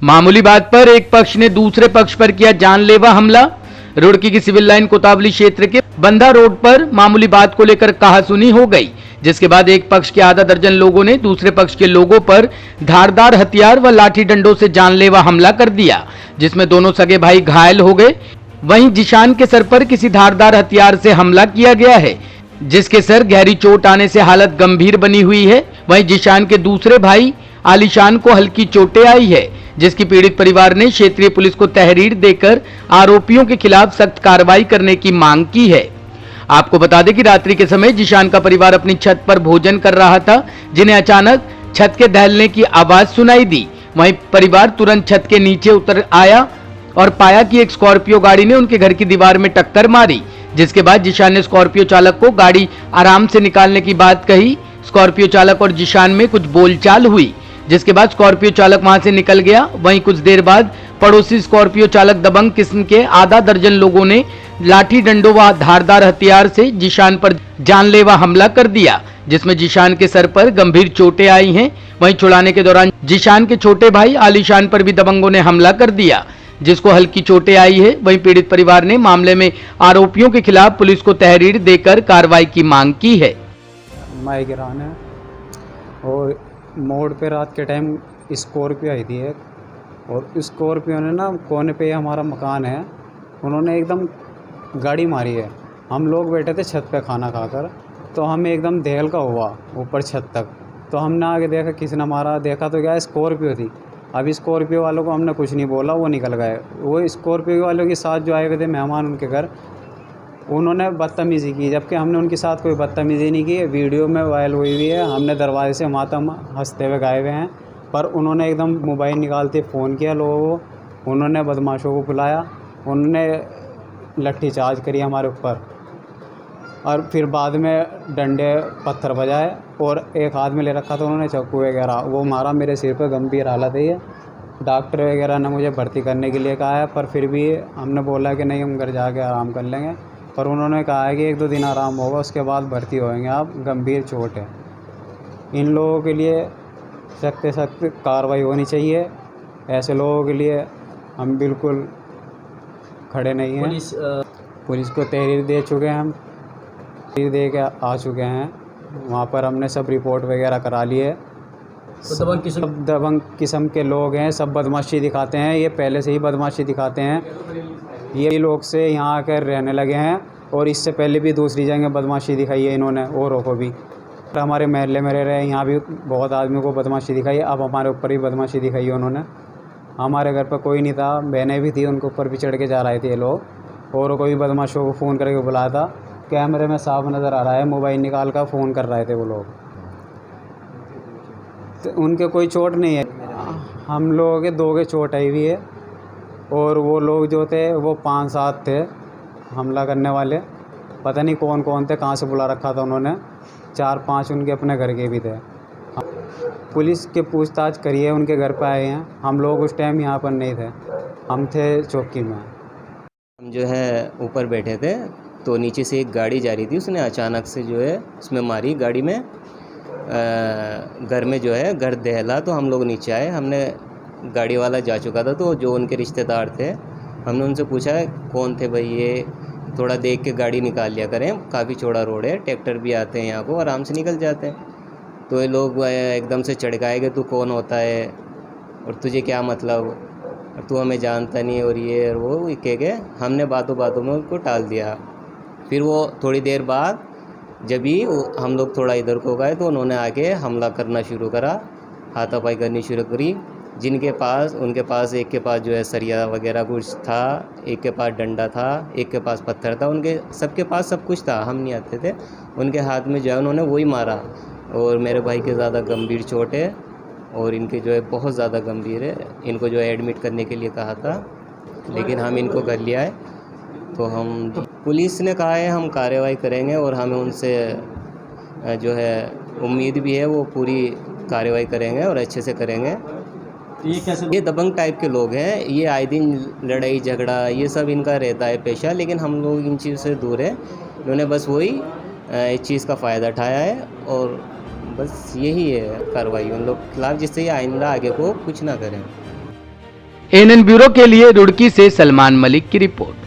मामूली बात पर एक पक्ष ने दूसरे पक्ष पर किया जानलेवा हमला। रुड़की की सिविल लाइन कोतावली क्षेत्र के बंधा रोड पर मामूली बात को लेकर कहासुनी हो गई, जिसके बाद एक पक्ष के आधा दर्जन लोगों ने दूसरे पक्ष के लोगों पर धारदार हथियार व लाठी डंडों से जानलेवा हमला कर दिया, जिसमें दोनों सगे भाई घायल हो गए। वहीं जिशान के सर पर किसी धारदार हथियार से हमला किया गया है, जिसके सर गहरी चोट आने से हालत गंभीर बनी हुई है। वहीं जिशान के दूसरे भाई आलिशान को हल्की चोटें आई है, जिसकी पीड़ित परिवार ने क्षेत्रीय पुलिस को तहरीर देकर आरोपियों के खिलाफ सख्त कार्रवाई करने की मांग की है। आपको बता दें कि रात्रि के समय जिशान का परिवार अपनी छत पर भोजन कर रहा था, जिन्हें अचानक छत के दहलने की आवाज सुनाई दी। वहीं परिवार तुरंत छत के नीचे उतर आया और पाया कि एक स्कॉर्पियो गाड़ी ने उनके घर की दीवार में टक्कर मारी, जिसके बाद जिशान ने स्कॉर्पियो चालक को गाड़ी आराम से निकालने की बात कही। स्कॉर्पियो चालक और जिशान में कुछ बोलचाल हुई, जिसके बाद स्कॉर्पियो चालक वहां से निकल गया। वहीं कुछ देर बाद पड़ोसी स्कॉर्पियो चालक दबंग किस्म के आधा दर्जन लोगों ने लाठी डंडों व धारदार हथियार से जिशान पर जानलेवा हमला कर दिया, जिसमें जिशान के सर पर गंभीर चोटें आई हैं। वहीं छुड़ाने के दौरान जिशान के छोटे भाई आलिशान पर भी दबंगों ने हमला कर दिया, जिसको हल्की चोटें आई है। वहीं पीड़ित परिवार ने मामले में आरोपियों के खिलाफ पुलिस को तहरीर देकर कार्रवाई की मांग की है। माई गिरान है और मोड़ पे रात के टाइम स्कॉर्पियो आई थी एक, और स्कॉर्पियो ने ना कोने पे हमारा मकान है, उन्होंने एकदम गाड़ी मारी है। हम लोग बैठे थे छत पे खाना खाकर, तो हमें एकदम दहल का हुआ ऊपर छत तक, तो हमने आगे देखा किसी ने मारा, देखा तो क्या स्कॉर्पियो थी। अभी स्कॉर्पियो वालों को हमने कुछ नहीं बोला, वो निकल गए। वो स्कॉर्पियो वालों के साथ जो आए हुए थे मेहमान उनके घर, उन्होंने बदतमीज़ी की, जबकि हमने उनके साथ कोई बदतमीज़ी नहीं की। वीडियो में वायरल हुई हुई है, हमने दरवाजे से मातम हंसते हुए गाए हुए हैं, पर उन्होंने एकदम मोबाइल निकालते फ़ोन किया लोगों को, उन्होंने बदमाशों को बुलाया, उन्होंने लट्ठी चार्ज करी हमारे ऊपर, और फिर बाद में डंडे पत्थर बजाए, और एक हाथ में ले रखा था उन्होंने चाकू वगैरह, वो मारा। मेरे सिर पर गंभीर हालत है ये। डॉक्टर वगैरह ने मुझे भर्ती करने के लिए कहा है, पर फिर भी हमने बोला कि नहीं, हम घर जाके आराम कर लेंगे, पर उन्होंने कहा है कि 1-2 दिन आराम होगा, उसके बाद भर्ती होएंगे आप, गंभीर चोट है। इन लोगों के लिए सख्त से सख्त कार्रवाई होनी चाहिए। ऐसे लोगों के लिए हम बिल्कुल खड़े नहीं हैं। पुलिस को तहरीर दे चुके हैं, हम तहरीर दे के आ चुके हैं, वहाँ पर हमने सब रिपोर्ट वगैरह करा ली है। सब दबंग किस्म के लोग हैं, सब बदमाशी दिखाते हैं, ये पहले से ही बदमाशी दिखाते हैं। ये लोग से यहाँ आकर रहने लगे हैं, और इससे पहले भी दूसरी जगह बदमाशी दिखाई है इन्होंने, औरों को भी। हमारे महल्ले में रह रहे हैं, यहाँ भी बहुत आदमियों को बदमाशी दिखाई है, अब हमारे ऊपर भी बदमाशी दिखाई है उन्होंने। हमारे घर पर कोई नहीं था, बहनें भी थी, उनके ऊपर भी चढ़ के जा रहे थे ये लोग। औरों को भी बदमाशों को फ़ोन करके बुलाया था, कैमरे में साफ नज़र आ रहा है, मोबाइल निकाल कर फ़ोन कर रहे थे वो लोग। तो उनके कोई चोट नहीं है, हम लोगों के 2 के चोट आई हुई है, और वो लोग जो थे वो 5-7 थे हमला करने वाले, पता नहीं कौन कौन थे, कहाँ से बुला रखा था उन्होंने। 4-5 उनके अपने घर के भी थे। पुलिस के पूछताछ करिए, उनके घर पे आए हैं, हम लोग उस टाइम यहाँ पर नहीं थे, हम थे चौकी में। हम जो है ऊपर बैठे थे, तो नीचे से एक गाड़ी जा रही थी, उसने अचानक से जो है उसमें मारी गाड़ी में। घर में जो है घर दहला, तो हम लोग नीचे आए, हमने गाड़ी वाला जा चुका था, तो जो उनके रिश्तेदार थे, हमने उनसे पूछा कौन थे भाई ये, थोड़ा देख के गाड़ी निकाल लिया करें, काफ़ी चौड़ा रोड है, ट्रैक्टर भी आते हैं यहाँ को, आराम से निकल जाते हैं। तो ये लोग एकदम से चढ़काए कि तू कौन होता है और तुझे क्या मतलब, और तू हमें जानता नहीं, और ये और वो कह के हमने बातों बातों में उनको टाल दिया। फिर वो थोड़ी देर बाद जब भी हम लोग थोड़ा इधर को गए, तो उन्होंने आके हमला करना शुरू करा, हाथापाई करनी शुरू करी। जिनके पास, उनके पास एक के पास जो है सरिया वगैरह कुछ था, एक के पास डंडा था, एक के पास पत्थर था, उनके सबके पास सब कुछ था, हम नहीं आते थे। उनके हाथ में जो है उन्होंने वही मारा, और मेरे भाई के ज़्यादा गंभीर चोट है, और इनके जो है बहुत ज़्यादा गंभीर है। इनको जो है एडमिट करने के लिए कहा था, लेकिन हम इनको घर ले आए। तो हम पुलिस ने कहा है हम कार्रवाई करेंगे, और हमें उनसे जो है उम्मीद भी है, वो पूरी कार्रवाई करेंगे और अच्छे से करेंगे। ये दबंग टाइप के लोग हैं, ये आए दिन लड़ाई झगड़ा ये सब इनका रहता है पेशा, लेकिन हम लोग इन चीज़ से दूर है। इन्होंने बस वही इस चीज़ का फ़ायदा उठाया है, और बस यही है कार्रवाई उन लोग के खिलाफ, जिससे ये आइंदा आगे को कुछ ना करें। एएनएन ब्यूरो के लिए रुड़की से सलमान मलिक की रिपोर्ट।